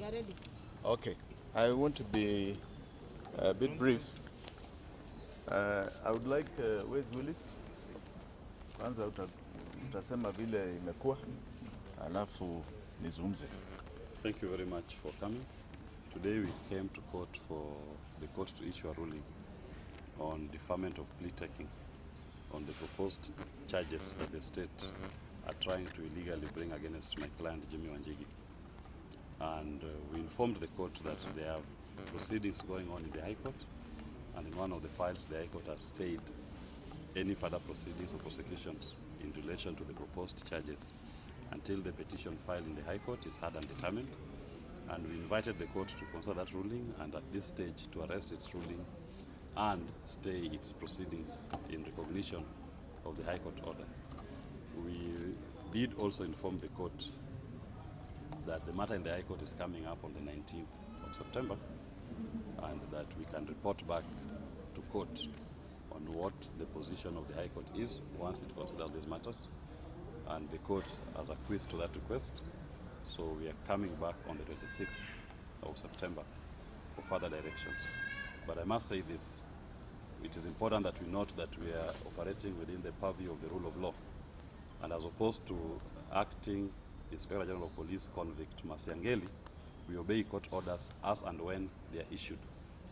are ready. Okay, I want to be a bit brief. I would like, where's Willis? Kwanza utasema vile imekuwa, alafu nizungumze. Thank you very much for coming. Today we came to court for the court to issue a ruling on deferment of plea taking on the proposed charges that the state are trying to illegally bring against my client Jimmy Wanjigi. And we informed the court that there are proceedings going on in the High Court, and in one of the files the High Court has stayed any further proceedings or prosecutions in relation to the proposed charges until the petition filed in the High Court is heard and determined. And we invited the court to consider that ruling, and at this stage to arrest its ruling and stay its proceedings in recognition of the High Court order. We did also inform the court that the matter in the High Court is coming up on the 19th of September, and that we can report back to court on what the position of the High Court is once it considers these matters, and the court has acquiesced to that request. So we are coming back on the 26th of September for further directions. But I must say this, it is important that we note that we are operating within the purview of the rule of law, and as opposed to acting Inspector General of Police convict Masiangeli, we obey court orders as and when they are issued.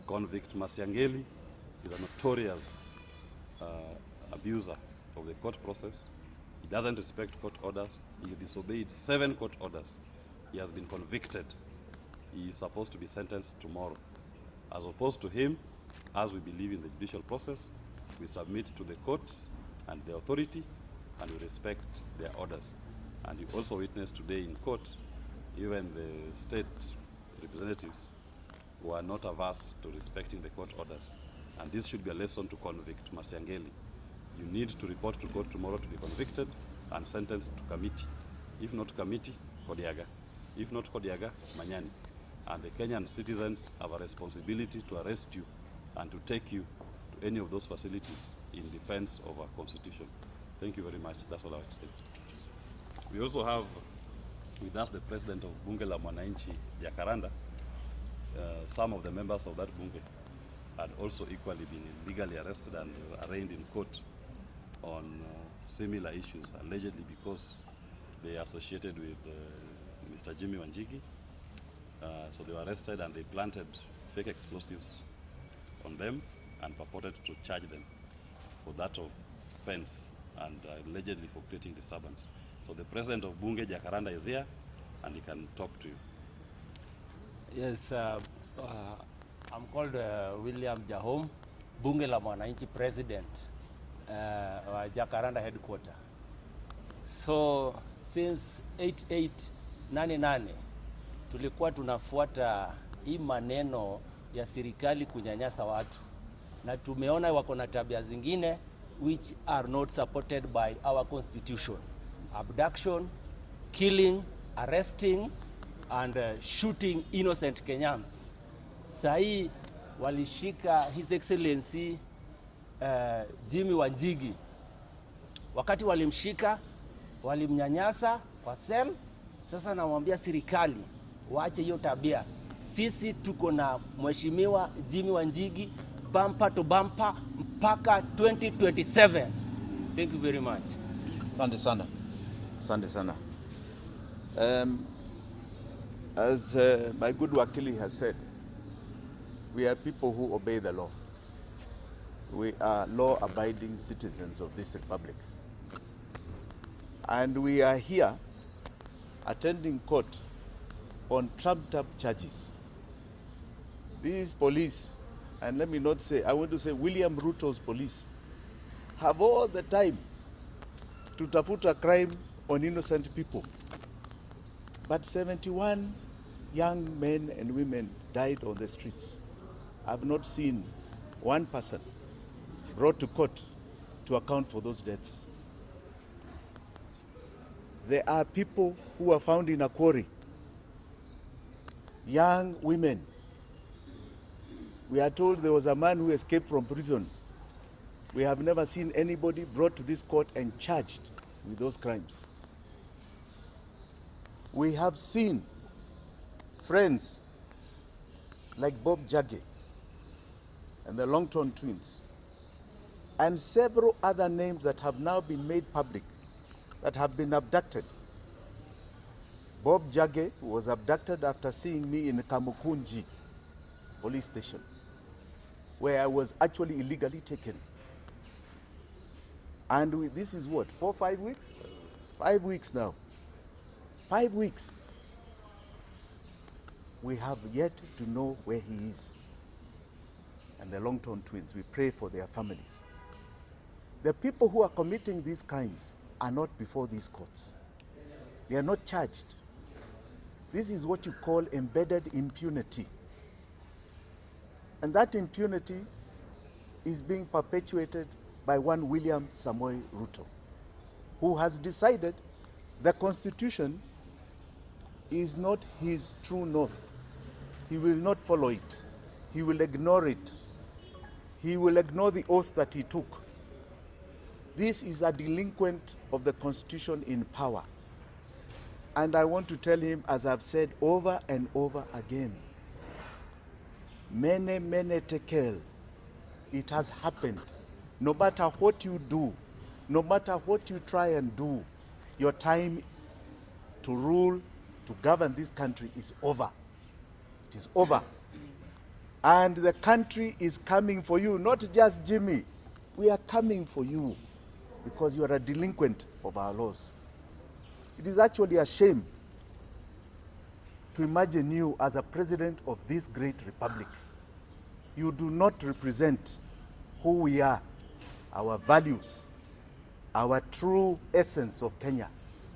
Convict Masiangeli is a notorious abuser of the court process. He doesn't respect court orders. He disobeyed 7 court orders. He has been convicted. He is supposed to be sentenced tomorrow. As opposed to him, as we believe in the judicial process, we submit to the courts and the authority, and we respect their orders. And you also witnessed today in court, even the state representatives who are not averse to respecting the court orders. And this should be a lesson to convict Masiangeli. You need to report to court tomorrow to be convicted and sentenced to committee. If not committee, Kodiaga. If not Kodiaga, Manyani. And the Kenyan citizens have a responsibility to arrest you and to take you to any of those facilities in defense of our constitution. Thank you very much. That's all I have to say. We also have with us the president of Bunge la Mwananchi, Jkia. Some of the members of that Bunge had also equally been illegally arrested and arraigned in court on similar issues, allegedly because they are associated with Mr. Jimmy Wanjigi. So they were arrested and they planted fake explosives on them and purported to charge them for that offense and allegedly for creating disturbance. So the president of Bunge, Jkia, is here and he can talk to you. Yes, I'm called William Jahom, Bunge la Mwananchi president, Jkia headquarter. So since 8888 tulikuwa tunafuata hii maneno ya serikali kunyanyasa watu, na tumeona wako na tabia zingine which are not supported by our constitution. Abduction, killing, arresting and shooting innocent Kenyans. Sahi walishika His Excellency Jimmy Wanjigi. Wakati walimshika, walimnyanyasa kwa cell. Sasa namwambia serikali waache hiyo tabia. Sisi tuko na Mheshimiwa Jimmy Wanjigi bumper to bumper mpaka 2027. Thank you very much. Asante sana. Asante sana. As my good wakili has said, we are people who obey the law. We are law-abiding citizens of this republic. And we are here attending court on trumped-up charges. These police, and let me not say, I want to say William Ruto's police, have all the time to tafuta crime on innocent people. But 71 young men and women died on the streets. I've not seen one person brought to court to account for those deaths. There are people who were found in a quarry, young women. We are told there was a man who escaped from prison. We have never seen anybody brought to this court and charged with those crimes. We have seen friends like Bob Jkia and the Longton twins, and several other names that have now been made public that have been abducted. Bob Jkia was abducted after seeing me in Kamukunji police station, where I was actually illegally taken. And this is what, 4 or 5 weeks? 5 weeks now. 5 weeks. We have yet to know where he is. And the Longton twins, we pray for their families. The people who are committing these crimes are not before these courts. They are not charged. This is what you call embedded impunity. And that impunity is being perpetuated by one William Samoei Ruto, who has decided the Constitution is not his true north. He will not follow it. He will ignore it. He will ignore the oath that he took. This is a delinquent of the Constitution in power. And I want to tell him, as I've said over and over again, mene mene tekel, it has happened. No matter what you do, no matter what you try and do, your time to rule, to govern this country is over. It is over. And the country is coming for you, not just Jimmy. We are coming for you because you are a delinquent of our laws. It is actually a shame to imagine you as a president of this great republic. You do not represent who we are, our values, our true essence of Kenya.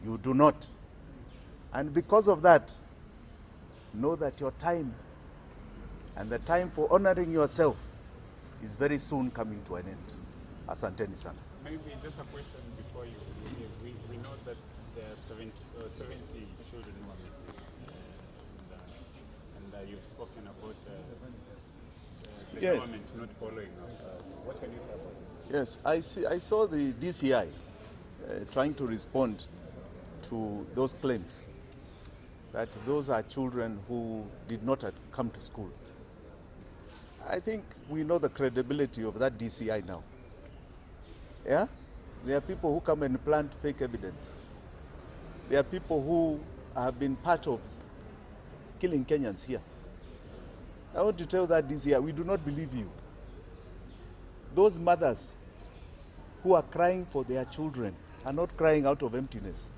You do not. And because of that, know that your time and the time for honoring yourself is very soon coming to an end. Asanteni sana. Maybe just a question before you leave. We know that there are 70 children who are missing. And you've spoken about the Yes. government not following up. What can you say about this? Yes, I saw the DCI trying to respond to those claims that those are children who did not come to school. I think we know the credibility of that DCI now. Yeah? There are people who come and plant fake evidence. There are people who have been part of killing Kenyans here. I want to tell that DCI, we do not believe you. Those mothers who are crying for their children are not crying out of emptiness.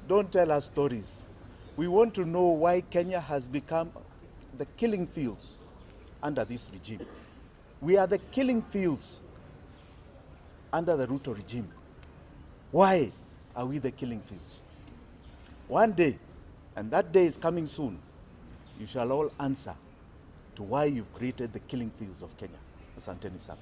Don't tell us stories. We want to know why Kenya has become the killing fields under this regime. We are the killing fields under the Ruto regime. Why are we the killing fields? One day, and that day is coming soon, you shall all answer to why you've created the killing fields of Kenya. Asanteni sana.